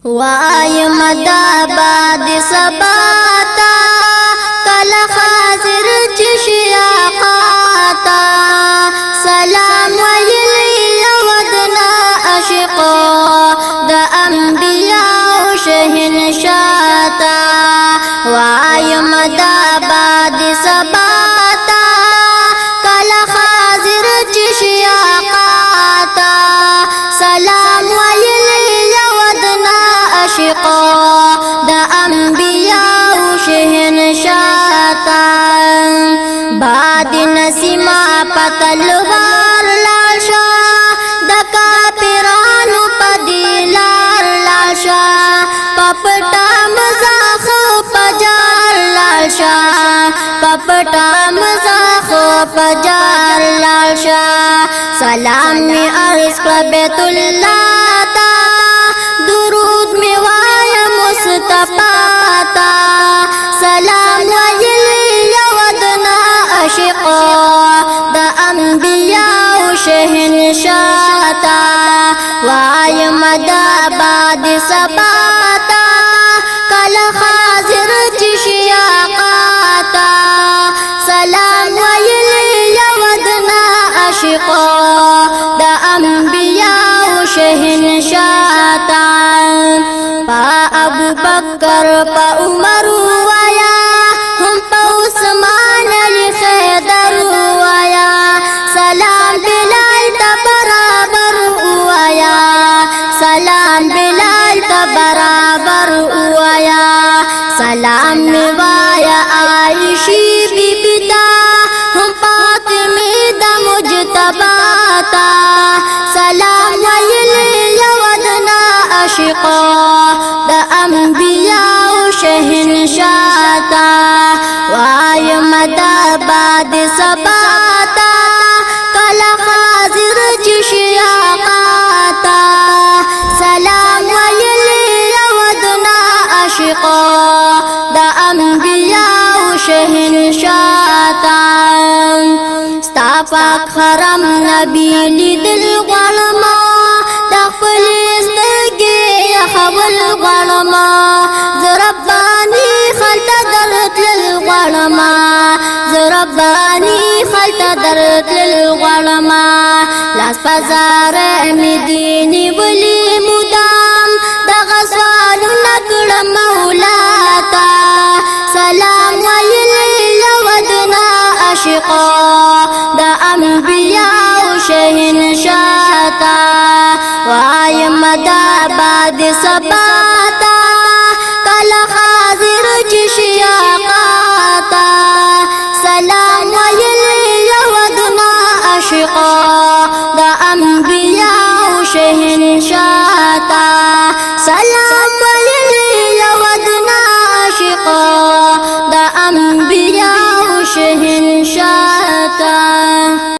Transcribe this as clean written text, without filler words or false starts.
وایم دا باد سباتا کل خاضر چشی آقاتا سلام ویلی ودنا عشقا دا انبیاء شہن شاتا وایم دا باد سباتا کل خاضر چشی آقاتا سلام ویلی ودنا عشقا دا انبیاء شہن شاتا باد نسیما پتلوار لاشا دا کافرانو پدیلار لاشا پپٹا مزاخ پجار لاشا پپٹا مزاخ پجار لاشا سلام می عرض کا بیت اللہ تا درود می وایا مصطفیٰ تا سلام ویلی ودنا عشقا دا انبیاء شہن شاتا وایم دا باد سباتا کل خاضر چشی آقاتا سلام ویلی ودنا عشقا دا انبیاء شہن شاتا پا ابو بکر پا عمر وایا ہم پا عثمان علی خیدر وایا سلام بلال تا برابر وایا سلام بلال تا برابر وایا سلام وایا عائشی بی بیتا ہم فاطمی دا مجتبا تا سلام ویلی ودنا عشقا دا انبیاء شہن شاتا وایم دا باد سباتا کل خاضر چشی آقاتا سلام ویلی ودنا عشقا دا انبیاء شہن شاتا ستا پاک حرم نبی لیدل غلما دا خپل سترګې خول غلما زربانی خلط درتل غلما زربانی خلط درتل غلما لاس پزار مدینی ولی مدام دا غسوال نکڑ مولاتا سلام ویلی ودنا عشقا دا انبیاء شہن شاتا وایم دا باد سبا